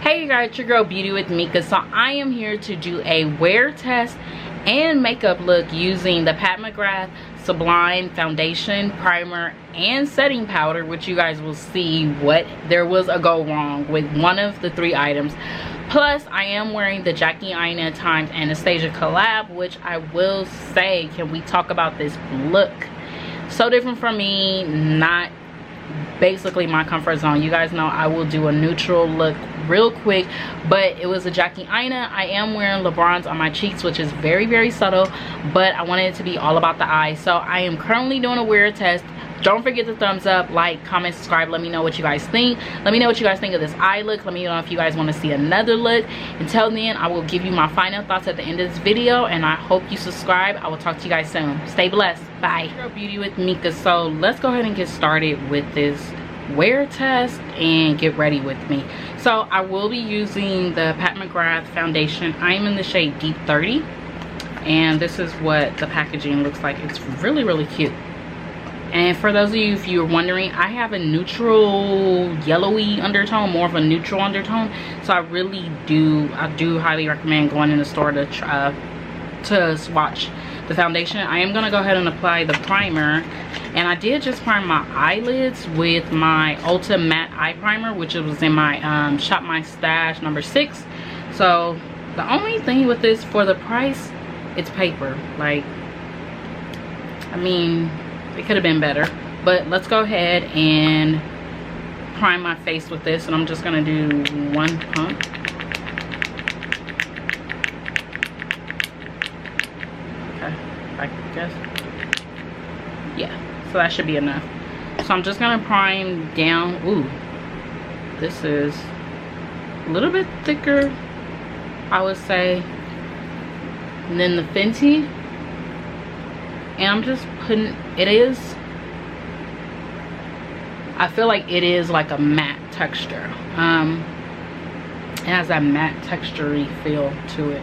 Hey you guys, it's your girl Beauty with Mika. So I am here to do a wear test and makeup look using the Pat McGrath Sublime foundation, primer, and setting powder, which you guys will see what there was a go wrong with one of the three items. Plus I am wearing the Jackie Ania times Anastasia collab, which I will say, can we talk about this look? So different from me, not basically my comfort zone. You guys know I will do a neutral look real quick, but it was a Jackie Ania. I am wearing LeBron's on my cheeks, which is very, very subtle, but I wanted it to be all about the eyes. So I am currently doing a wear test. Don't forget to thumbs up, like, comment, subscribe. Let me know what you guys think. Let me know what you guys think of this eye look. Let me know if you guys want to see another look. Until then, I will give you my final thoughts at the end of this video, and I hope you subscribe. I will talk to you guys soon. Stay blessed. Bye. Girl Beauty with Mika. So let's go ahead and get started with this wear test and get ready with me. So I will be using the Pat McGrath foundation. I'm in the shade Deep 30, and this is what the packaging looks like. It's really, really cute. And for those of you, if you're wondering, I have a neutral yellowy undertone, more of a neutral undertone. So I do highly recommend going in the store to swatch the foundation. I am gonna go ahead and apply the primer, and I did just prime my eyelids with my Ulta matte eye primer, which was in my Shop My Stash number 6. So the only thing with this, for the price, it's paper. Like, I mean, it could have been better, but let's go ahead and prime my face with this, and I'm just gonna do one pump. Okay, I guess, yeah, so that should be enough. So I'm just gonna prime down. Ooh, this is a little bit thicker, I would say, than the Fenty. And I'm just putting, I feel like it is like a matte texture. It has that matte texture-y feel to it.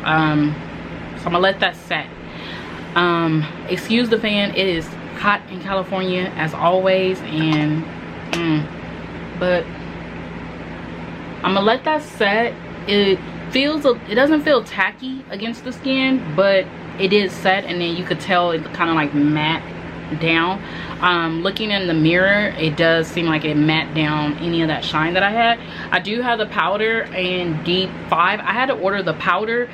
So I'm gonna let that set. Excuse the fan, it is hot in California as always, and but I'm gonna let that set. It doesn't feel tacky against the skin, but it is set, and then you could tell it kind of like matte down. Looking in the mirror, it does seem like it matte down any of that shine that I had. I do have the powder in Deep 5. I had to order the powder,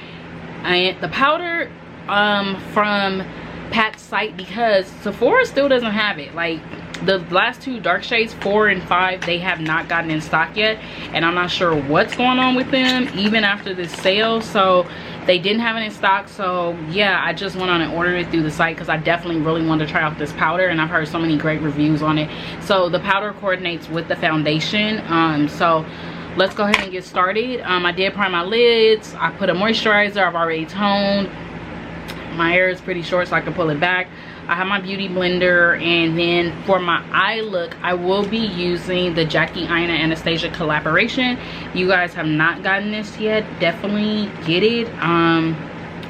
and the powder from Pat's site, because Sephora still doesn't have it. Like, the last two dark shades, 4 and 5, they have not gotten in stock yet, and I'm not sure what's going on with them even after this sale. So they didn't have it in stock. So yeah, I just went on and ordered it through the site because I definitely really wanted to try out this powder, and I've heard so many great reviews on it. So the powder coordinates with the foundation. So let's go ahead and get started. I did prime my lids. I put a moisturizer. I've already toned. My hair is pretty short, so I can pull it back. I have my beauty blender, and then for my eye look, I will be using the Jackie Ania Anastasia collaboration. You guys have not gotten this yet, definitely get it.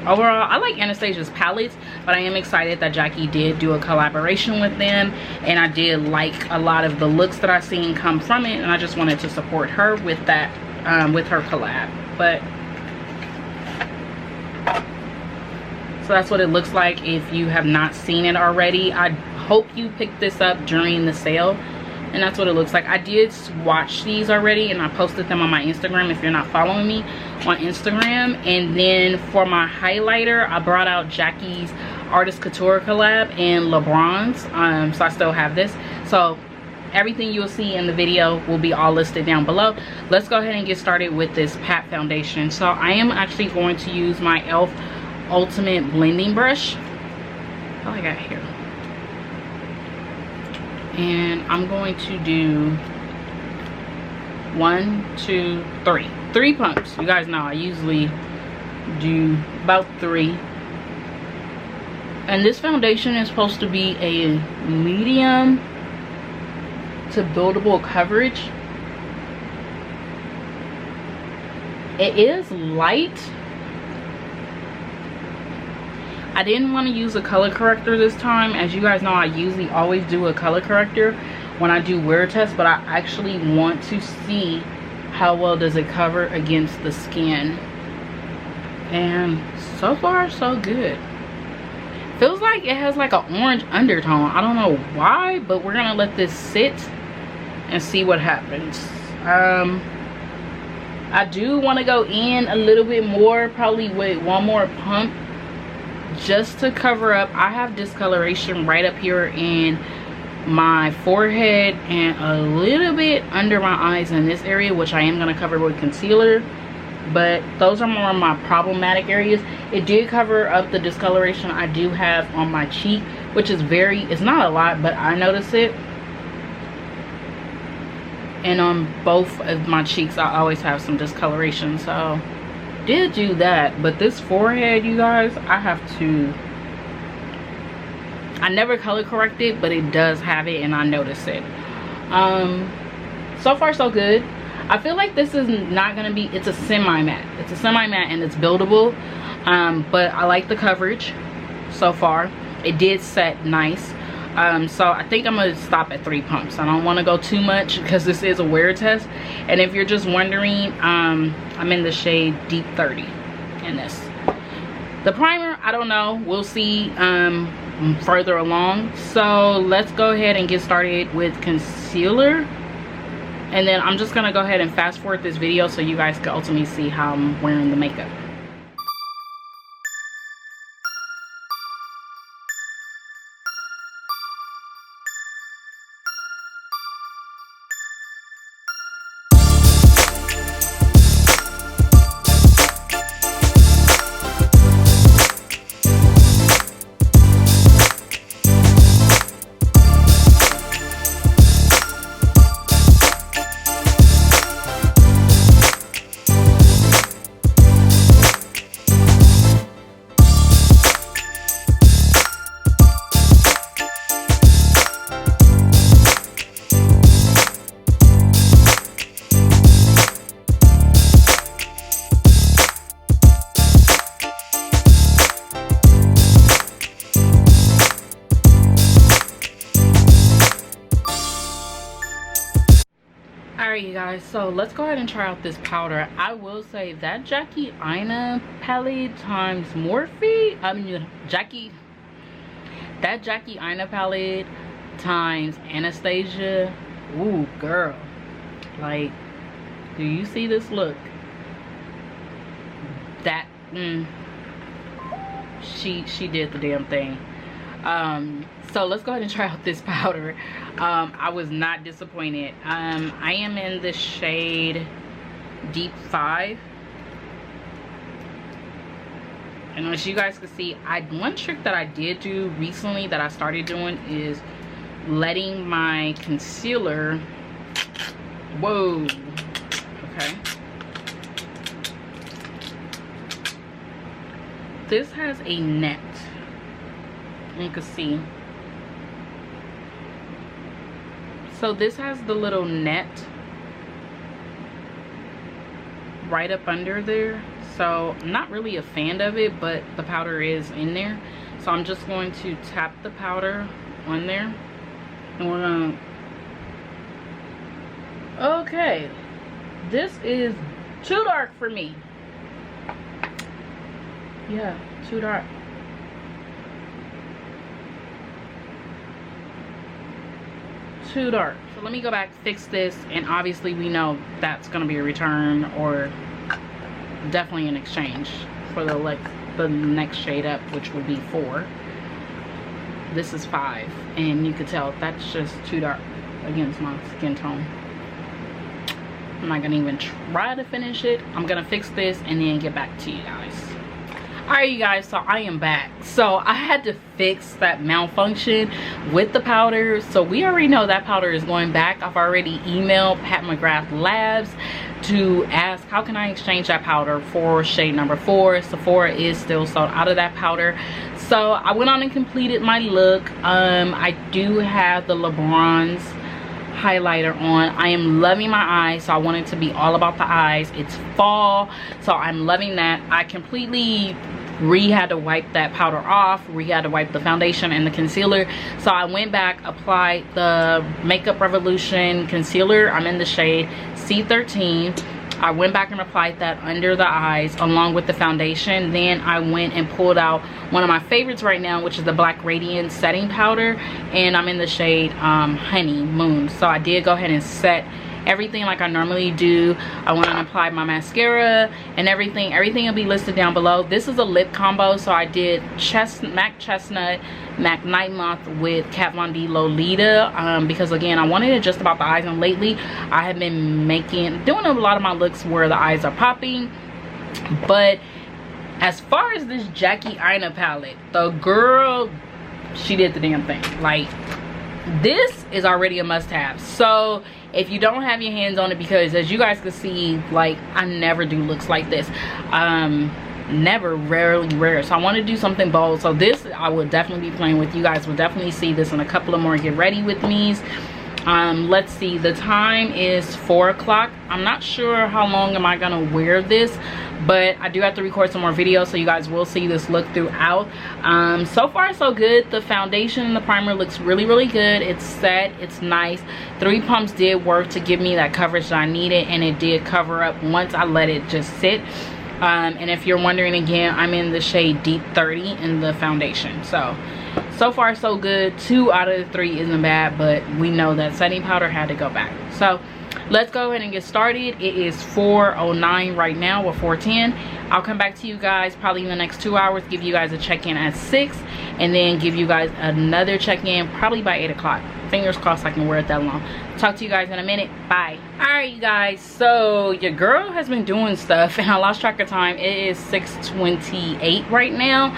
Overall, I like Anastasia's palettes, but I am excited that Jackie did do a collaboration with them, and I did like a lot of the looks that I've seen come from it, and I just wanted to support her with that, with her collab. But so that's what it looks like if you have not seen it already. I hope you picked this up during the sale, and that's what it looks like. I did swatch these already, and I posted them on my Instagram if you're not following me on Instagram. And then for my highlighter, I brought out Jackie's Artist Couture collab and LeBron's. So I still have this. So everything you'll see in the video will be all listed down below. Let's go ahead and get started with this Pat foundation. So I am actually going to use my e.l.f. Ultimate blending brush. Oh, I got here, and I'm going to do 1, 2, 3 pumps. You guys know I usually do about 3, and this foundation is supposed to be a medium to buildable coverage. It is light. I didn't want to use a color corrector this time. As you guys know, I usually always do a color corrector when I do wear tests, but I actually want to see how well does it cover against the skin. And so far so good. Feels like it has like an orange undertone. I don't know why, but we're gonna let this sit and see what happens. I do want to go in a little bit more, probably with one more pump, just to cover up. I have discoloration right up here in my forehead and a little bit under my eyes in this area, which I am going to cover with concealer, but those are more of my problematic areas. It did cover up the discoloration I do have on my cheek, which is it's not a lot, but I notice it. And on both of my cheeks I always have some discoloration, so did do that. But this forehead, you guys, I never color correct it, but it does have it and I notice it. So far so good. I feel like this is not gonna be, it's a semi-matte. It's a semi-matte and it's buildable, but I like the coverage so far. It did set nice. So I think I'm gonna stop at 3 pumps. I don't want to go too much because this is a wear test. And if you're just wondering, I'm in the shade Deep 30 in this. The primer, I don't know, we'll see further along. So let's go ahead and get started with concealer, and then I'm just gonna go ahead and fast forward this video so you guys can ultimately see how I'm wearing the makeup. Alright you guys, so let's go ahead and try out this powder. I will say that Jackie Ania palette times Morphe, that Jackie Ania palette times Anastasia. Ooh girl, like, do you see this look? That she did the damn thing. So let's go ahead and try out this powder. I was not disappointed. I am in the shade Deep 5. And as you guys can see, one trick that I did do recently that I started doing is letting my concealer, whoa, okay. This has a net, you can see. So this has the little net right up under there. So I'm not really a fan of it, but the powder is in there. So I'm just going to tap the powder on there. And we're gonna, okay, this is too dark for me. Yeah, too dark. Too dark. So let me go back, fix this, and obviously we know that's gonna be a return or definitely an exchange for the next shade up, which would be 4. This is 5, and you could tell that's just too dark against my skin tone. I'm not gonna even try to finish it. I'm gonna fix this and then get back to you guys. Alright you guys, so I am back. So I had to fix that malfunction with the powder. So we already know that powder is going back. I've already emailed Pat McGrath Labs to ask how can I exchange that powder for shade number 4. Sephora is still sold out of that powder. So I went on and completed my look. I do have the LeBron's highlighter on. I am loving my eyes, so I want it to be all about the eyes. It's fall, so I'm loving that. I completely had to wipe that powder off, had to wipe the foundation and the concealer. So I went back, applied the Makeup Revolution concealer. I'm in the shade C13. I went back and applied that under the eyes along with the foundation. Then I went and pulled out one of my favorites right now, which is the Black Radiance setting powder, and I'm in the shade Honey Moon. So I did go ahead and set everything like I normally do. I went and applied my mascara and everything will be listed down below. This is a lip combo, so I did MAC Chestnut, MAC Night Moth with Kat Von D Lolita, because again, I wanted it just about the eyes, and lately I have been doing a lot of my looks where the eyes are popping. But as far as this Jackie Ania palette, the girl, she did the damn thing. Like, this is already a must-have. So if you don't have your hands on it, because as you guys can see, like, I never do looks like this, rarely. So I want to do something bold. So this I will definitely be playing with. You guys will definitely see this in a couple of more get ready with me's. Let's see, the time is 4 o'clock. I'm not sure how long am I gonna wear this, but I do have to record some more videos, so you guys will see this look throughout. So far so good. The foundation and the primer looks really good. It's set, it's nice. 3 pumps did work to give me that coverage that I needed, and it did cover up once I let it just sit. And if you're wondering, again, I'm in the shade Deep 30 in the foundation. So far so good. 2 out of the 3 isn't bad, but we know that setting powder had to go back. So let's go ahead and get started. It is 4:09 right now, or 4:10. I'll come back to you guys probably in the next 2 hours, give you guys a check-in at 6, and then give you guys another check-in probably by 8 o'clock. Fingers crossed I can wear it that long. Talk to you guys in a minute. Bye. Alright, you guys, so your girl has been doing stuff and I lost track of time. It is 6:28 right now.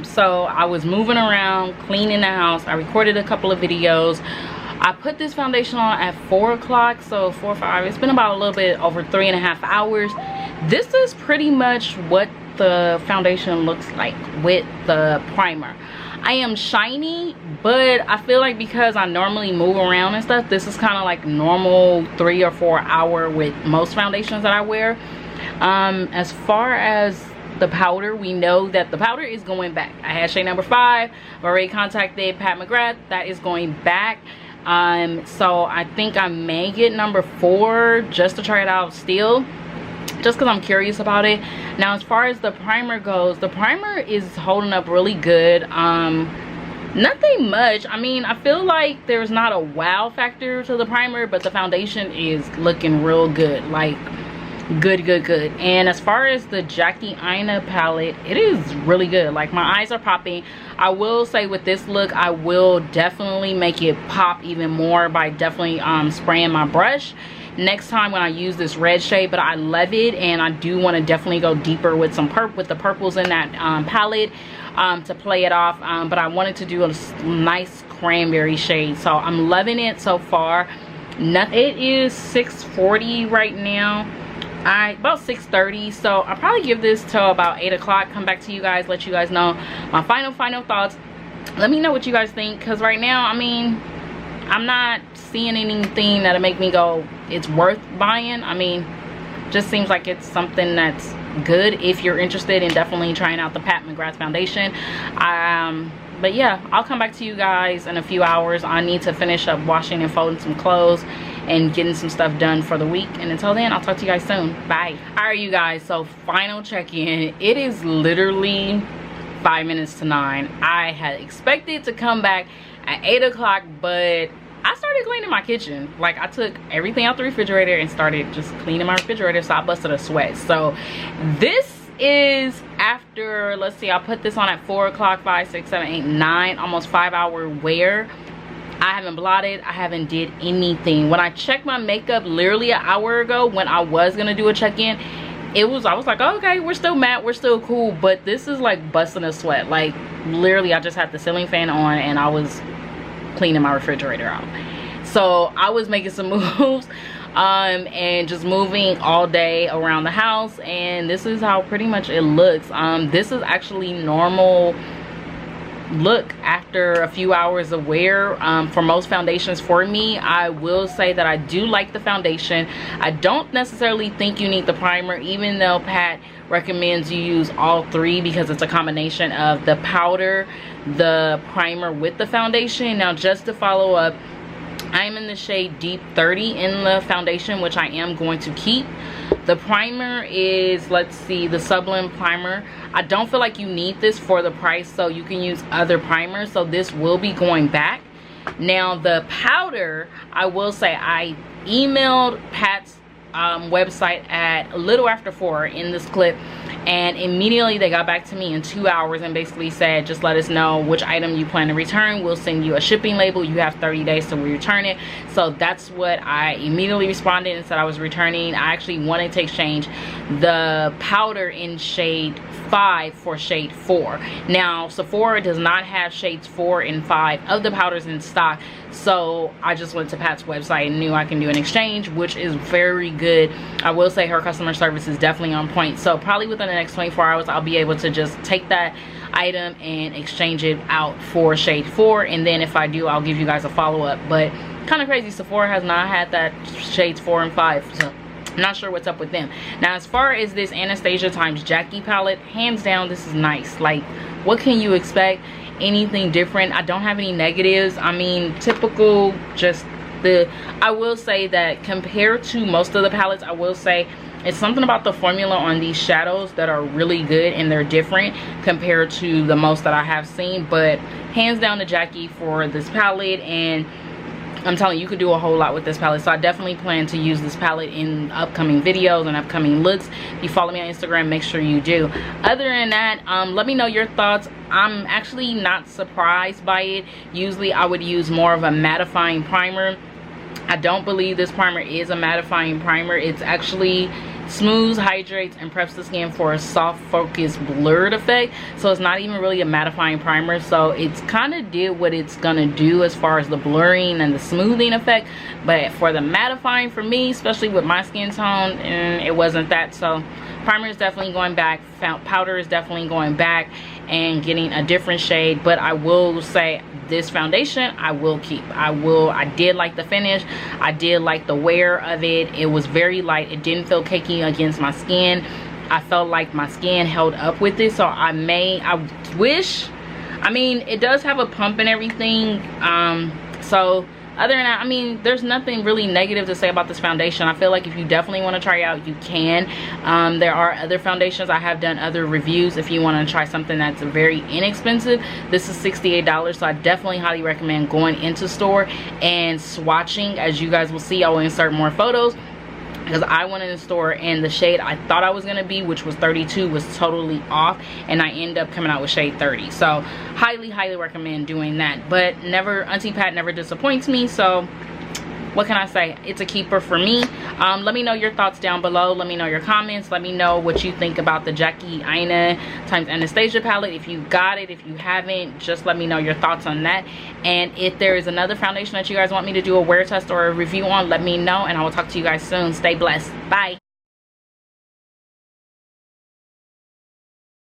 So I was moving around, cleaning the house. I recorded a couple of videos. I put this foundation on at 4 o'clock, so 4 or 5. It's been about a little bit over 3.5 hours. This is pretty much what the foundation looks like with the primer. I am shiny, but I feel like because I normally move around and stuff, this is kind of like normal 3 or 4 hour with most foundations that I wear. As far as the powder, we know that the powder is going back. I had shade number 5. I've already contacted Pat McGrath. That is going back. So I think I may get number 4 just to try it out still, just because I'm curious about it. Now, as far as the primer goes, the primer is holding up really good. Nothing much. I mean, I feel like there's not a wow factor to the primer, but the foundation is looking real good. Like, good. And as far as the Jackie Ania palette, it is really good. Like, my eyes are popping. I will say with this look, I will definitely make it pop even more by definitely spraying my brush next time when I use this red shade. But I love it, and I do want to definitely go deeper with some the purples in that palette to play it off. But I wanted to do a nice cranberry shade, so I'm loving it so far. It is 6:40 right now. About 6:30, so I'll probably give this till about 8 o'clock. Come back to you guys, let you guys know my final thoughts. Let me know what you guys think, because right now, I mean, I'm not seeing anything that'll make me go it's worth buying. I mean, just seems like it's something that's good if you're interested in definitely trying out the Pat McGrath foundation. But yeah, I'll come back to you guys in a few hours. I need to finish up washing and folding some clothes and getting some stuff done for the week, and until then, I'll talk to you guys soon. Bye. All right, you guys, so final check-in. It is literally 5 minutes to 9. I had expected to come back at 8 o'clock, but I started cleaning my kitchen. Like, I took everything out the refrigerator and started just cleaning my refrigerator, so I busted a sweat. So this is after, let's see, I put this on at 4 o'clock, 5, 6, 7, 8, 9, almost 5 hour wear. I haven't blotted, I haven't did anything. When I checked my makeup literally an hour ago when I was gonna do a check-in, I was like, oh, okay, we're still matte, we're still cool, but this is like busting a sweat. Like, literally, I just had the ceiling fan on and I was cleaning my refrigerator out. So I was making some moves and just moving all day around the house, and this is how pretty much it looks. This is actually normal look after a few hours of wear for most foundations. For me, I will say that I do like the foundation. I don't necessarily think you need the primer, even though Pat recommends you use all 3 because it's a combination of the powder, the primer with the foundation. Now, just to follow up, I am in the shade Deep 30 in the foundation, which I am going to keep. The primer is, let's see, the Sublime primer. I don't feel like you need this for the price, so you can use other primers. So this will be going back. Now the powder, I will say I emailed Pat's website at a little after 4 in this clip, and immediately they got back to me in 2 hours and basically said, just let us know which item you plan to return. We'll send you a shipping label. You have 30 days to return it. So that's what I immediately responded and said I was returning. I actually wanted to exchange the powder in shade 5 for shade 4. Now Sephora does not have shades 4 and 5 of the powders in stock, so I just went to Pat's website and knew I can do an exchange, which is very good. I will say her customer service is definitely on point, so probably within the next 24 hours I'll be able to just take that item and exchange it out for shade 4, and then if I do, I'll give you guys a follow-up. But kind of crazy, Sephora has not had that shades 4 and 5, so I'm not sure what's up with them. Now as far as this Anastasia times Jackie palette, hands down this is nice. Like, what can you expect? Anything different? I don't have any negatives. I mean, typical, just the, I will say that compared to most of the palettes, I will say it's something about the formula on these shadows that are really good, and they're different compared to the most that I have seen. But hands down to Jackie for this palette, and I'm telling you, you could do a whole lot with this palette. So I definitely plan to use this palette in upcoming videos and upcoming looks. If you follow me on Instagram, make sure you do. Other than that, let me know your thoughts. I'm actually not surprised by it. Usually I would use more of a mattifying primer. I don't believe this primer is a mattifying primer. It's actually smooths, hydrates, and preps the skin for a soft focused blurred effect. So it's not even really a mattifying primer, so it's kind of did what it's gonna do as far as the blurring and the smoothing effect. But for the mattifying, for me, especially with my skin tone, it wasn't that. So primer is definitely going back, powder is definitely going back and getting a different shade. But I will say this foundation I will keep. I did like the finish. I did like the wear of it. It was very light. It didn't feel cakey against my skin. I felt like my skin held up with it. So I wish, I mean, it does have a pump and everything. So other than that, I mean, there's nothing really negative to say about this foundation. I feel like if you definitely want to try it out, you can. There are other foundations. I have done other reviews if you want to try something that's very inexpensive. This is $68, so I definitely highly recommend going into store and swatching. As you guys will see, I will insert more photos, because I went in the store and the shade I thought I was gonna be, which was 32, was totally off, and I ended up coming out with shade 30. So highly recommend doing that. But never, Auntie Pat never disappoints me, so what can I say? It's a keeper for me. Let me know your thoughts down below. Let me know your comments. Let me know what you think about the Jackie Ania times Anastasia palette. If you got it, if you haven't, just let me know your thoughts on that. And if there is another foundation that you guys want me to do a wear test or a review on, let me know, and I will talk to you guys soon. Stay blessed. Bye.